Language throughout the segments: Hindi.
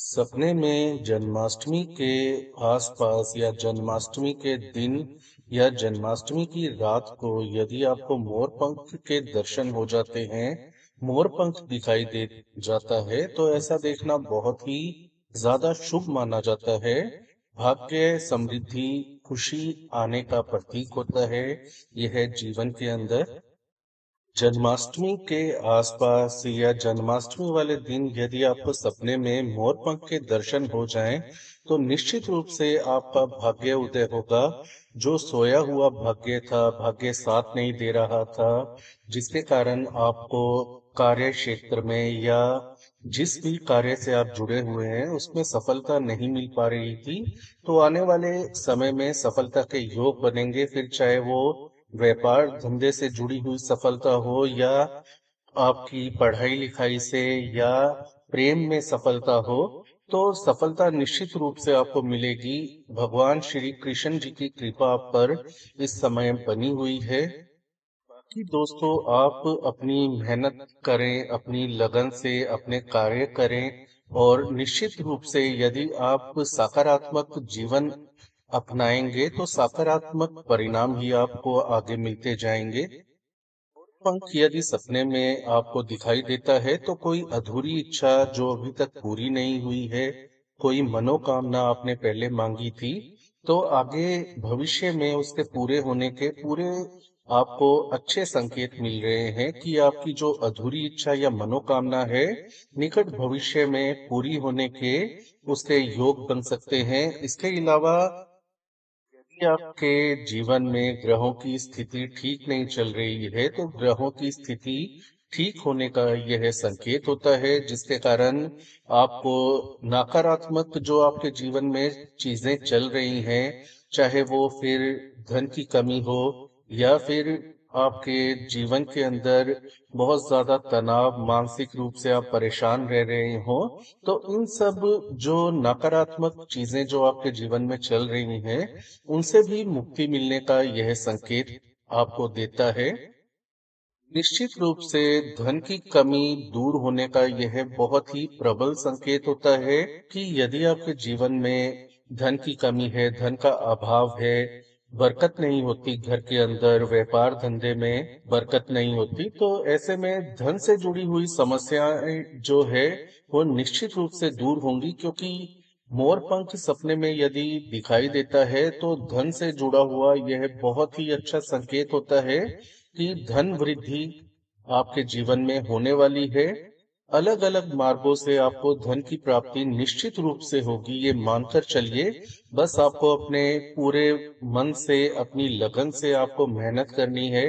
सपने में जन्माष्टमी के आसपास या जन्माष्टमी के दिन या जन्माष्टमी की रात को यदि आपको मोर पंख के दर्शन हो जाते हैं, मोर पंख दिखाई दे जाता है, तो ऐसा देखना बहुत ही ज्यादा शुभ माना जाता है। भाग्य, समृद्धि, खुशी आने का प्रतीक होता है यह जीवन के अंदर। जन्माष्टमी के आसपास या जन्माष्टमी वाले दिन यदि आपको सपने में मोर पंख के दर्शन हो जाएं, तो निश्चित रूप से आपका भाग्य उदय होगा। जो सोया हुआ भाग्य था, भाग्य साथ नहीं दे रहा था, जिसके कारण आपको कार्य क्षेत्र में या जिस भी कार्य से आप जुड़े हुए हैं उसमें सफलता नहीं मिल पा रही थी, तो आने वाले समय में सफलता के योग बनेंगे। फिर चाहे वो व्यापार धंधे से जुड़ी हुई सफलता हो या आपकी पढ़ाई लिखाई से या प्रेम में सफलता हो, तो सफलता निश्चित रूप से आपको मिलेगी। भगवान श्री कृष्ण जी की कृपा आप पर इस समय बनी हुई है। कि दोस्तों, आप अपनी मेहनत करें, अपनी लगन से अपने कार्य करें, और निश्चित रूप से यदि आप सकारात्मक जीवन अपनाएंगे तो सकारात्मक परिणाम ही आपको आगे मिलते जाएंगे। पंख यदि सपने में आपको दिखाई देता है तो कोई अधूरी इच्छा जो अभी तक पूरी नहीं हुई है, कोई मनोकामना आपने पहले मांगी थी, तो आगे भविष्य में उसके पूरे होने के पूरे आपको अच्छे संकेत मिल रहे हैं कि आपकी जो अधूरी इच्छा या मनोकामना है, निकट भविष्य में पूरी होने के उसके योग बन सकते हैं। इसके अलावा यदि आपके जीवन में ग्रहों की स्थिति ठीक नहीं चल रही है, तो ग्रहों की स्थिति ठीक होने का यह संकेत होता है, जिसके कारण आपको नकारात्मक जो आपके जीवन में चीजें चल रही हैं, चाहे वो फिर धन की कमी हो या फिर आपके जीवन के अंदर बहुत ज्यादा तनाव, मानसिक रूप से आप परेशान रह रहे हो, तो इन सब जो नकारात्मक चीजें जो आपके जीवन में चल रही हैं, उनसे भी मुक्ति मिलने का यह संकेत आपको देता है। निश्चित रूप से धन की कमी दूर होने का यह बहुत ही प्रबल संकेत होता है कि यदि आपके जीवन में धन की कमी है, धन का अभाव है, बरकत नहीं होती घर के अंदर, व्यापार धंधे में बरकत नहीं होती, तो ऐसे में धन से जुड़ी हुई समस्याएं जो है वो निश्चित रूप से दूर होंगी। क्योंकि मोर पंख सपने में यदि दिखाई देता है तो धन से जुड़ा हुआ यह बहुत ही अच्छा संकेत होता है कि धन वृद्धि आपके जीवन में होने वाली है। अलग अलग मार्गों से आपको धन की प्राप्ति निश्चित रूप से होगी, ये मानकर चलिए। बस आपको अपने पूरे मन से, अपनी लगन से आपको मेहनत करनी है,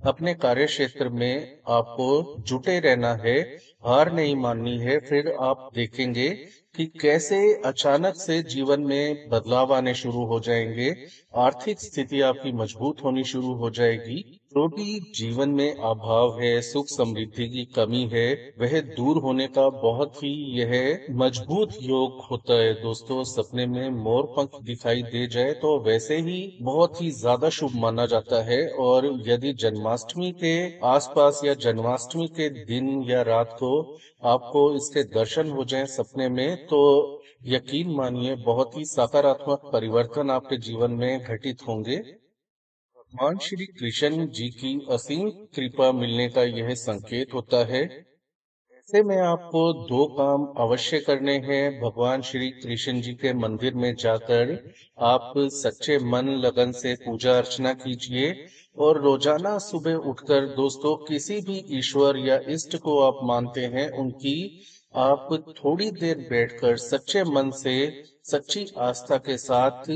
अपने कार्य क्षेत्र में आपको जुटे रहना है, हार नहीं माननी है। फिर आप देखेंगे कि कैसे अचानक से जीवन में बदलाव आने शुरू हो जाएंगे, आर्थिक स्थिति आपकी मजबूत होनी शुरू हो जाएगी। जो भी जीवन में अभाव है, सुख समृद्धि की कमी है, वह दूर होने का बहुत ही यह मजबूत योग होता है। दोस्तों, सपने में मोर पंख दिखाई दे जाए तो वैसे ही बहुत ही ज्यादा शुभ माना जाता है। और यदि जन्माष्टमी के आसपास या जन्माष्टमी के दिन या रात को आपको इसके दर्शन हो जाएं सपने में, तो यकीन मानिए बहुत ही सकारात्मक परिवर्तन आपके जीवन में घटित होंगे। भगवान श्री कृष्ण जी की असीम कृपा मिलने का यह संकेत होता है। ऐसे में आपको दो काम अवश्य करने हैं। भगवान श्री कृष्ण जी के मंदिर में जाकर आप सच्चे मन लगन से पूजा अर्चना कीजिए, और रोजाना सुबह उठकर दोस्तों किसी भी ईश्वर या इष्ट को आप मानते हैं उनकी आप थोड़ी देर बैठकर सच्चे मन से, सच्ची आस्था के साथ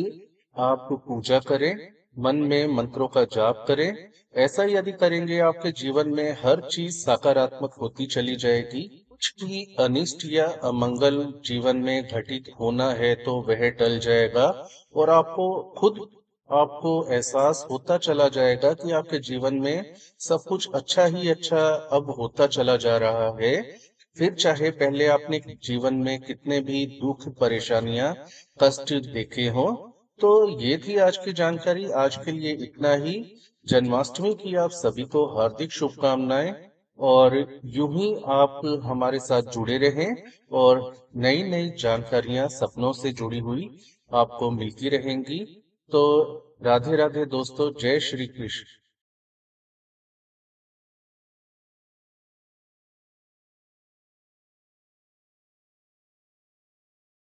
आप पूजा करें, मन में मंत्रों का जाप करें। ऐसा यदि करेंगे आपके जीवन में हर चीज सकारात्मक होती चली जाएगी। कुछ भी अनिष्ट या अमंगल जीवन में घटित होना है तो वह टल जाएगा, और आपको एहसास होता चला जाएगा कि आपके जीवन में सब कुछ अच्छा ही अच्छा अब होता चला जा रहा है। फिर चाहे पहले आपने जीवन में कितने भी दुख, परेशानियां, कष्ट देखे हो। तो ये थी आज की जानकारी। आज के लिए इतना ही। जन्माष्टमी की आप सभी को हार्दिक शुभकामनाएं। और यूं ही आप हमारे साथ जुड़े रहें और नई नई जानकारियां सपनों से जुड़ी हुई आपको मिलती रहेंगी। तो राधे राधे दोस्तों, जय श्री कृष्ण।